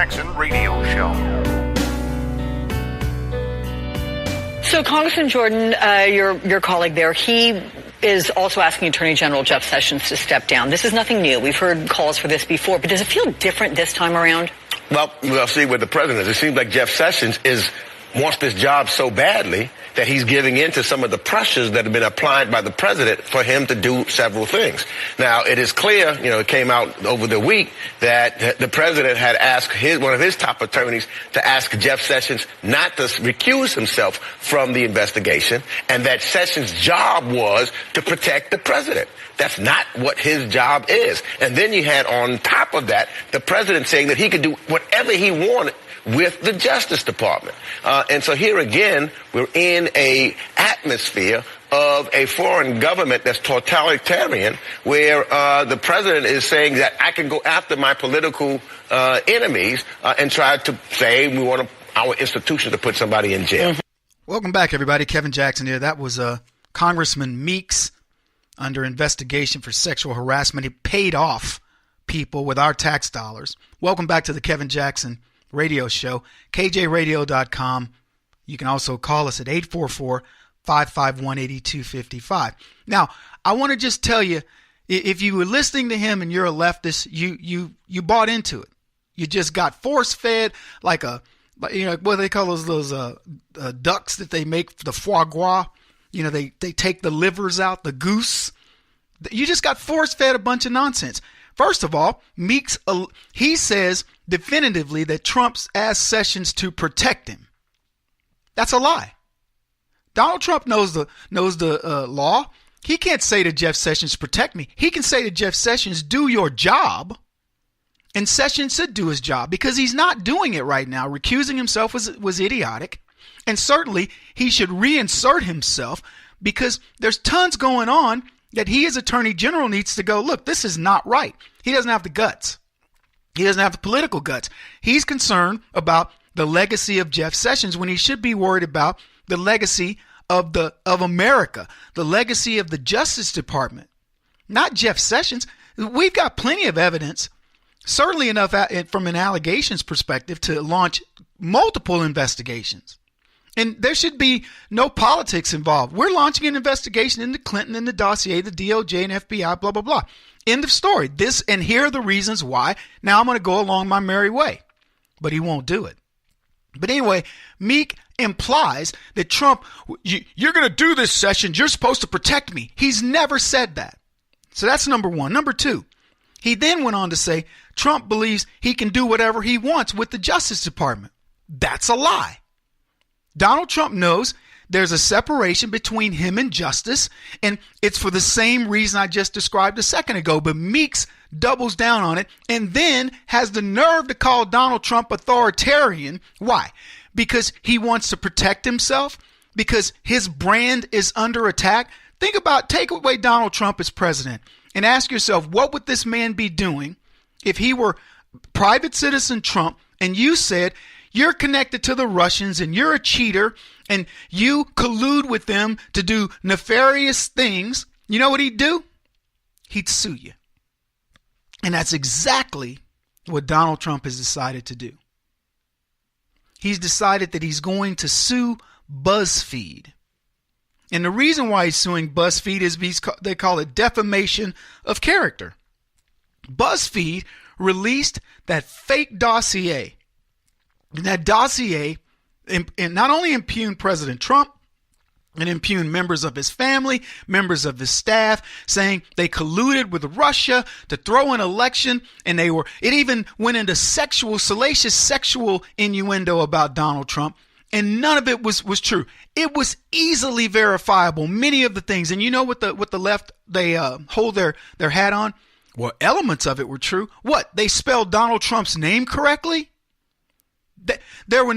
Jackson Radio Show. So, Congressman Jordan, your colleague there, he is also asking Attorney General Jeff Sessions to step down. This is nothing new. We've heard calls for this before, but does it feel different this time around? Well, we'll see with the president. It seems like Jeff Sessions wants this job so badly that he's giving in to some of the pressures that have been applied by the president for him to do several things. Now, it is clear, it came out over the week that the president had asked one of his top attorneys to ask Jeff Sessions not to recuse himself from the investigation, and that Sessions' job was to protect the president. That's not what his job is. And then you had on top of that, the president saying that he could do whatever he wanted with the Justice Department. And so here again, we're in a atmosphere of a foreign government that's totalitarian, where the president is saying that I can go after my political enemies and try to say we want our institution to put somebody in jail. Welcome back, everybody. Kevin Jackson here. That was Congressman Meeks under investigation for sexual harassment. He paid off people with our tax dollars. Welcome back to the Kevin Jackson Radio Show, KJRadio.com. You can also call us at 844-551-8255. Now, I want to just tell you, if you were listening to him and you're a leftist, you bought into it. You just got force-fed like what do they call those ducks that they make, the foie gras? They take the livers out, the goose. You just got force-fed a bunch of nonsense. First of all, Meeks, he says definitively that Trump's asked Sessions to protect him. That's a lie. Donald Trump knows the law. He can't say to Jeff Sessions, protect me. He can say to Jeff Sessions, do your job. And Sessions should do his job because he's not doing it right now. Recusing himself was idiotic. And certainly he should reinsert himself because there's tons going on that he as Attorney General needs to go, look, this is not right. He doesn't have the guts. He doesn't have the political guts. He's concerned about the legacy of Jeff Sessions when he should be worried about the legacy of America, the legacy of the Justice Department, not Jeff Sessions. We've got plenty of evidence, certainly enough from an allegations perspective to launch multiple investigations. And there should be no politics involved. We're launching an investigation into Clinton and the dossier, the DOJ and FBI, blah, blah, blah. End of story. And here are the reasons why. Now I'm going to go along my merry way. But he won't do it. But anyway, Meek implies that Trump, you're going to do this, Sessions. You're supposed to protect me. He's never said that. So that's number one. Number two, he then went on to say Trump believes he can do whatever he wants with the Justice Department. That's a lie. Donald Trump knows there's a separation between him and justice, and it's for the same reason I just described a second ago. But Meeks doubles down on it and then has the nerve to call Donald Trump authoritarian. Why? Because he wants to protect himself, because his brand is under attack. Take away Donald Trump as president and ask yourself, what would this man be doing if he were private citizen Trump and you said, you're connected to the Russians and you're a cheater and you collude with them to do nefarious things? You know what he'd do? He'd sue you. And that's exactly what Donald Trump has decided to do. He's decided that he's going to sue BuzzFeed. And the reason why he's suing BuzzFeed is they call it defamation of character. BuzzFeed released that fake dossier. And that dossier not only impugned President Trump, and impugned members of his family, members of his staff, saying they colluded with Russia to throw an election, and it even went into salacious sexual innuendo about Donald Trump, and none of it was true. It was easily verifiable, many of the things. And you know what the left, they hold their hat on? Well, elements of it were true. What? They spelled Donald Trump's name correctly? There were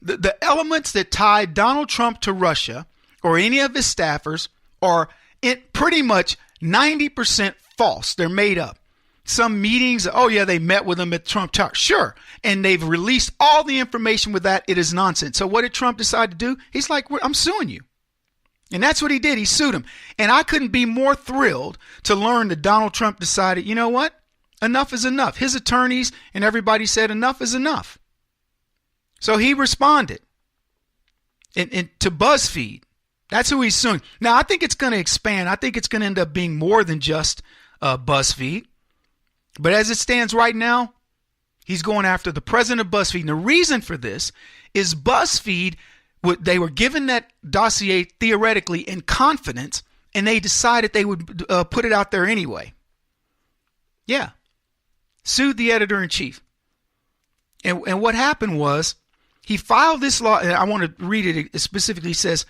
the elements that tied Donald Trump to Russia or any of his staffers are pretty much 90% false. They're made up. Some meetings, oh yeah, they met with him at Trump Tower. Sure. And they've released all the information with that. It is nonsense. So what did Trump decide to do? He's like, I'm suing you. And that's what he did. He sued him. And I couldn't be more thrilled to learn that Donald Trump decided, you know what? enough is enough. His attorneys and everybody said enough is enough. So he responded and to BuzzFeed. That's who he's suing. Now, I think it's going to expand. I think it's going to end up being more than just BuzzFeed. But as it stands right now, he's going after the president of BuzzFeed. And the reason for this is BuzzFeed, they were given that dossier theoretically in confidence, and they decided they would put it out there anyway. Yeah. Sued the editor-in-chief. And what happened was he filed this law, and I want to read it. It specifically says,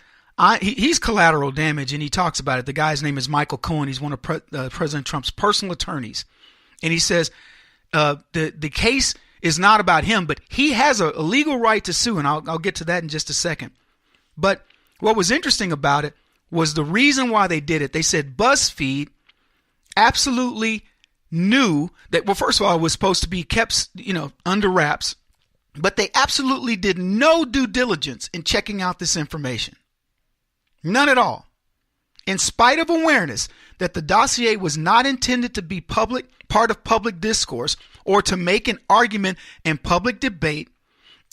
he's collateral damage, and he talks about it. The guy's name is Michael Cohen. He's one of President Trump's personal attorneys. And he says the case is not about him, but he has a legal right to sue, and I'll get to that in just a second. But what was interesting about it was the reason why they did it. They said BuzzFeed absolutely knew that, well, first of all, it was supposed to be kept, under wraps, but they absolutely did no due diligence in checking out this information. None at all. In spite of awareness that the dossier was not intended to be part of public discourse or to make an argument in public debate,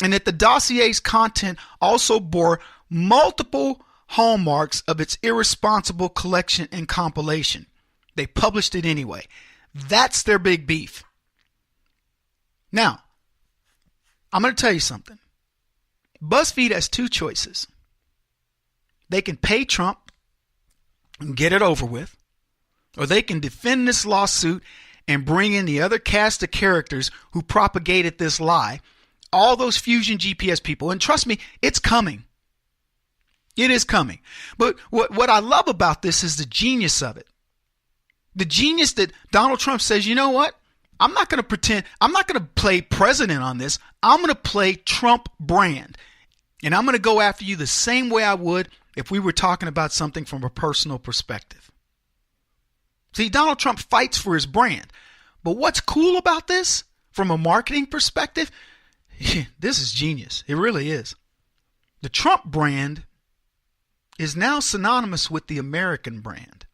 and that the dossier's content also bore multiple hallmarks of its irresponsible collection and compilation. They published it anyway. That's their big beef. Now, I'm going to tell you something. BuzzFeed has two choices. They can pay Trump and get it over with, or they can defend this lawsuit and bring in the other cast of characters who propagated this lie, all those Fusion GPS people. And trust me, it's coming. It is coming. But what I love about this is the genius of it. The genius that Donald Trump says, you know what? I'm not going to pretend. I'm not going to play president on this. I'm going to play Trump brand. And I'm going to go after you the same way I would if we were talking about something from a personal perspective. See, Donald Trump fights for his brand. But what's cool about this from a marketing perspective? This is genius. It really is. The Trump brand is now synonymous with the American brand.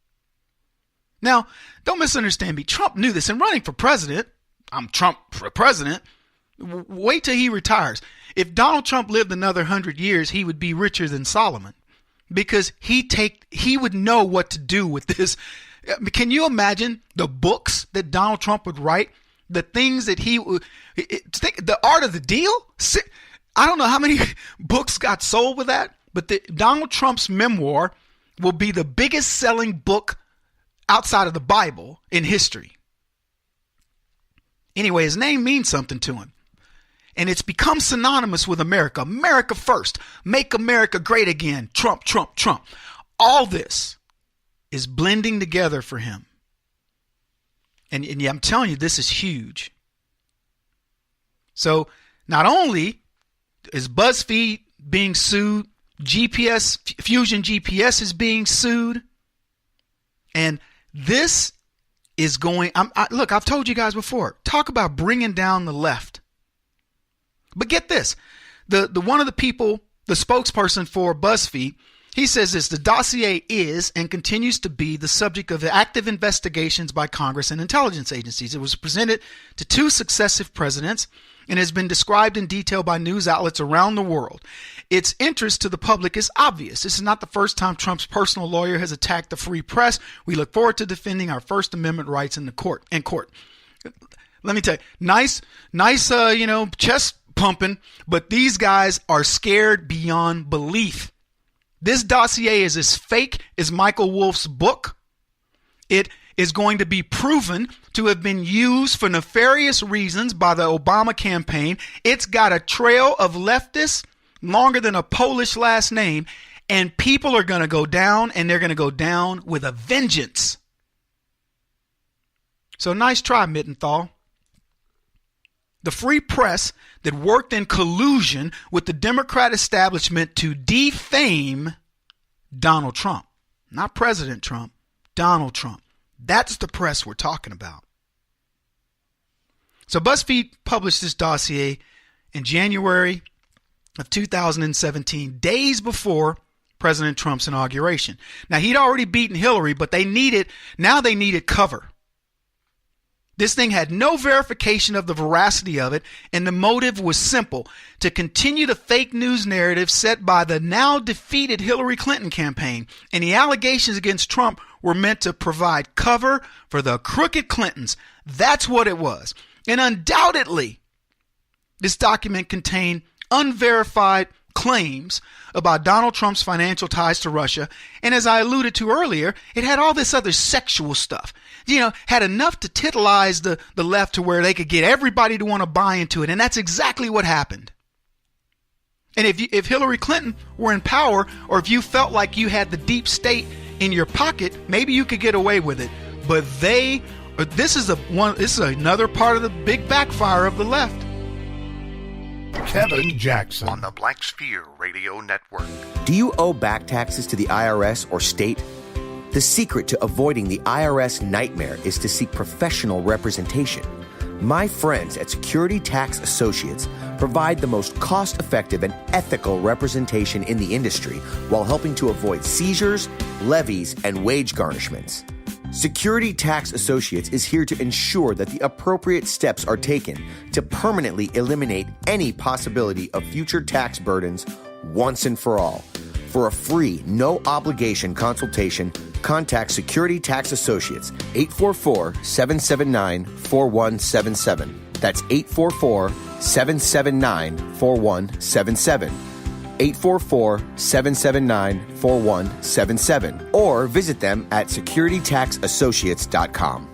Now, don't misunderstand me. Trump knew this. And running for president, I'm Trump for president. Wait till he retires. If Donald Trump lived another 100 years, he would be richer than Solomon, because he would know what to do with this. Can you imagine the books that Donald Trump would write? The things that he would think, the art of the deal. I don't know how many books got sold with that, but Donald Trump's memoir will be the biggest selling book outside of the Bible in history. Anyway, his name means something to him. And it's become synonymous with America. America first. Make America great again. Trump, Trump, Trump. All this is blending together for him. And I'm telling you, this is huge. So not only is BuzzFeed being sued, Fusion GPS is being sued, and this is going, look, I've told you guys before, talk about bringing down the left. But get this, the one of the people, the spokesperson for BuzzFeed, he says this: the dossier is and continues to be the subject of active investigations by Congress and intelligence agencies. It was presented to 2 successive presidents and has been described in detail by news outlets around the world. Its interest to the public is obvious. This is not the first time Trump's personal lawyer has attacked the free press. We look forward to defending our First Amendment rights in court. Let me tell you, nice, chest pumping, but these guys are scared beyond belief. This dossier is as fake as Michael Wolff's book. It is going to be proven to have been used for nefarious reasons by the Obama campaign. It's got a trail of leftists longer than a Polish last name, and people are going to go down, and they're going to go down with a vengeance. So nice try, Mittenthal. The free press that worked in collusion with the Democrat establishment to defame Donald Trump. Not President Trump, Donald Trump. That's the press we're talking about. So BuzzFeed published this dossier in January of 2017, days before President Trump's inauguration. Now, he'd already beaten Hillary, but they needed cover. This thing had no verification of the veracity of it, and the motive was simple: to continue the fake news narrative set by the now defeated Hillary Clinton campaign. And the allegations against Trump were meant to provide cover for the crooked Clintons. That's what it was. And undoubtedly, this document contained unverified claims about Donald Trump's financial ties to Russia. And as I alluded to earlier, it had all this other sexual stuff. Had enough to titilize the left to where they could get everybody to want to buy into it. And that's exactly what happened. And if Hillary Clinton were in power, or if you felt like you had the deep state in your pocket, maybe you could get away with it. But this is another part of the big backfire of the left. Kevin Jackson on the Black Sphere Radio Network. Do you owe back taxes to the IRS or state? The secret to avoiding the IRS nightmare is to seek professional representation. My friends at Security Tax Associates provide the most cost-effective and ethical representation in the industry while helping to avoid seizures, levies, and wage garnishments. Security Tax Associates is here to ensure that the appropriate steps are taken to permanently eliminate any possibility of future tax burdens once and for all. For a free, no-obligation consultation, contact Security Tax Associates, 844-779-4177. That's 844-779-4177. 844-779-4177. Or visit them at securitytaxassociates.com.